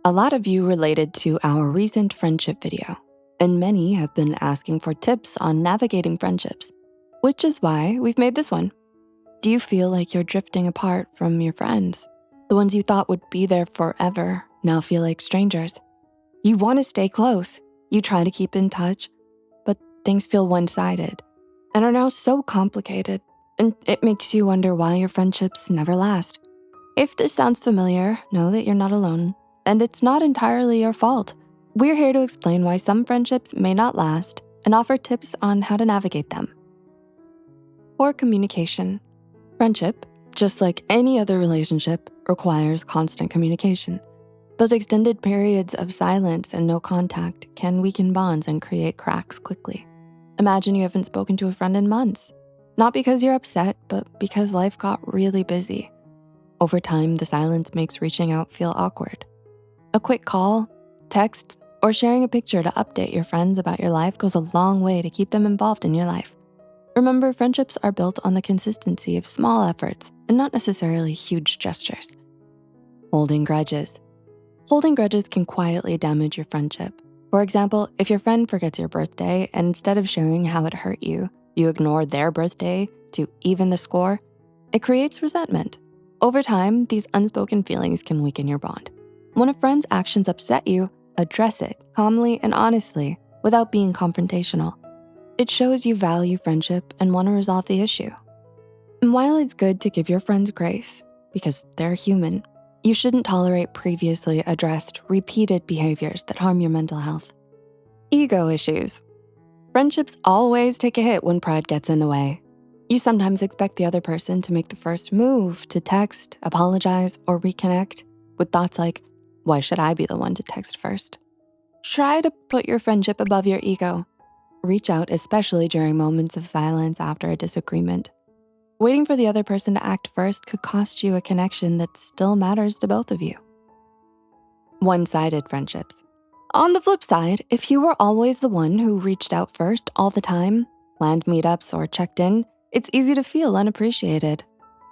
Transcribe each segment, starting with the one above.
A lot of you related to our recent friendship video, and many have been asking for tips on navigating friendships, which is why we've made this one. Do you feel like you're drifting apart from your friends? The ones you thought would be there forever now feel like strangers. You wanna stay close, you try to keep in touch, but things feel one-sided and are now so complicated, and it makes you wonder why your friendships never last. If this sounds familiar, know that you're not alone, and it's not entirely your fault. We're here to explain why some friendships may not last and offer tips on how to navigate them. Poor communication. Friendship, just like any other relationship, requires constant communication. Those extended periods of silence and no contact can weaken bonds and create cracks quickly. Imagine you haven't spoken to a friend in months, not because you're upset, but because life got really busy. Over time, the silence makes reaching out feel awkward. A quick call, text, or sharing a picture to update your friends about your life goes a long way to keep them involved in your life. Remember, friendships are built on the consistency of small efforts and not necessarily huge gestures. Holding grudges. Holding grudges can quietly damage your friendship. For example, if your friend forgets your birthday and instead of sharing how it hurt you, you ignore their birthday to even the score, it creates resentment. Over time, these unspoken feelings can weaken your bond. When a friend's actions upset you, address it calmly and honestly without being confrontational. It shows you value friendship and wanna resolve the issue. And while it's good to give your friends grace, because they're human, you shouldn't tolerate previously addressed, repeated behaviors that harm your mental health. Ego issues. Friendships always take a hit when pride gets in the way. You sometimes expect the other person to make the first move, to text, apologize, or reconnect with thoughts like, why should I be the one to text first? Try to put your friendship above your ego. Reach out, especially during moments of silence after a disagreement. Waiting for the other person to act first could cost you a connection that still matters to both of you. One-sided friendships. On the flip side, if you were always the one who reached out first all the time, planned meetups or checked in, it's easy to feel unappreciated.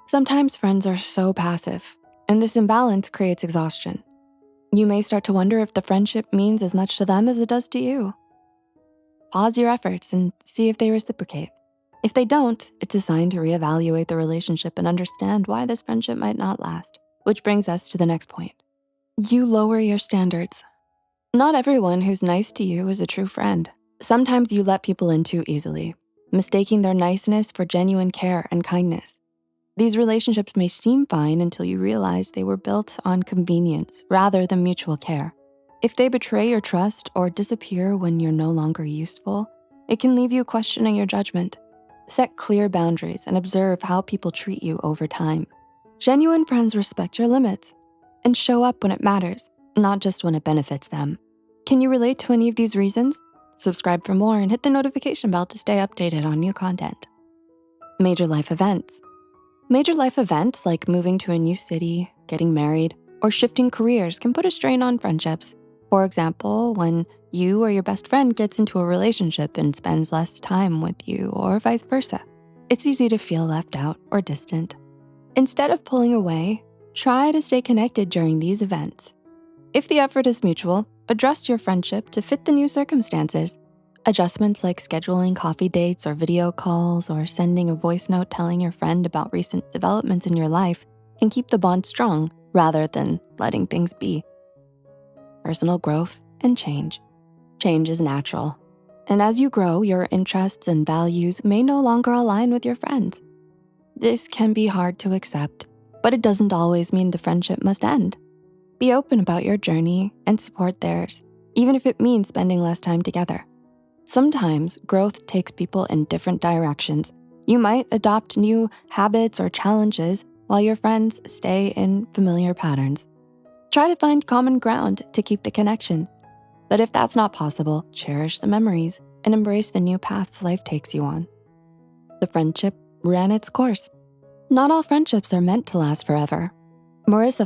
Sometimes friends are so passive, and this imbalance creates exhaustion. You may start to wonder if the friendship means as much to them as it does to you. Pause your efforts and see if they reciprocate. If they don't, it's a sign to reevaluate the relationship and understand why this friendship might not last, which brings us to the next point. You lower your standards. Not everyone who's nice to you is a true friend. Sometimes you let people in too easily, mistaking their niceness for genuine care and kindness. These relationships may seem fine until you realize they were built on convenience rather than mutual care. If they betray your trust or disappear when you're no longer useful, it can leave you questioning your judgment. Set clear boundaries and observe how people treat you over time. Genuine friends respect your limits and show up when it matters, not just when it benefits them. Can you relate to any of these reasons? Subscribe for more and hit the notification bell to stay updated on new content. Major life events. Major life events like moving to a new city, getting married, or shifting careers can put a strain on friendships. For example, when you or your best friend gets into a relationship and spends less time with you or vice versa, it's easy to feel left out or distant. Instead of pulling away, try to stay connected during these events. If the effort is mutual, adjust your friendship to fit the new circumstances. Adjustments like scheduling coffee dates or video calls or sending a voice note telling your friend about recent developments in your life can keep the bond strong rather than letting things be. Personal growth and change. Change is natural. And as you grow, your interests and values may no longer align with your friends. This can be hard to accept, but it doesn't always mean the friendship must end. Be open about your journey and support theirs, even if it means spending less time together. Sometimes growth takes people in different directions. You might adopt new habits or challenges while your friends stay in familiar patterns. Try to find common ground to keep the connection. But if that's not possible, cherish the memories and embrace the new paths life takes you on. The friendship ran its course. Not all friendships are meant to last forever.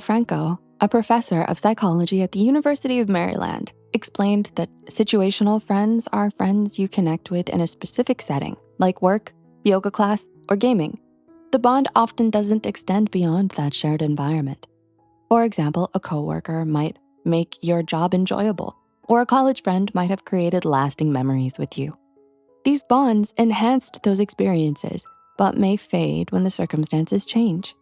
Franco, a professor of psychology at the University of Maryland, explained that situational friends are friends you connect with in a specific setting, like work, yoga class, or gaming. The bond often doesn't extend beyond that shared environment. For example, a coworker might make your job enjoyable, or a college friend might have created lasting memories with you. These bonds enhanced those experiences, but may fade when the circumstances change.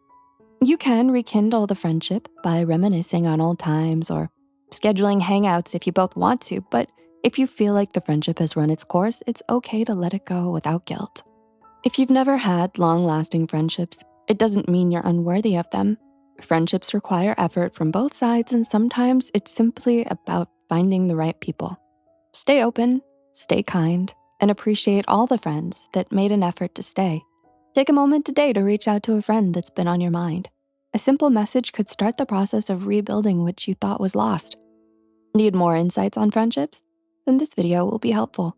You can rekindle the friendship by reminiscing on old times or scheduling hangouts if you both want to, but if you feel like the friendship has run its course, it's okay to let it go without guilt. If you've never had long-lasting friendships, it doesn't mean you're unworthy of them. Friendships require effort from both sides, and sometimes it's simply about finding the right people. Stay open, stay kind, and appreciate all the friends that made an effort to stay. Take a moment today to reach out to a friend that's been on your mind. A simple message could start the process of rebuilding what you thought was lost. Need more insights on friendships? Then this video will be helpful.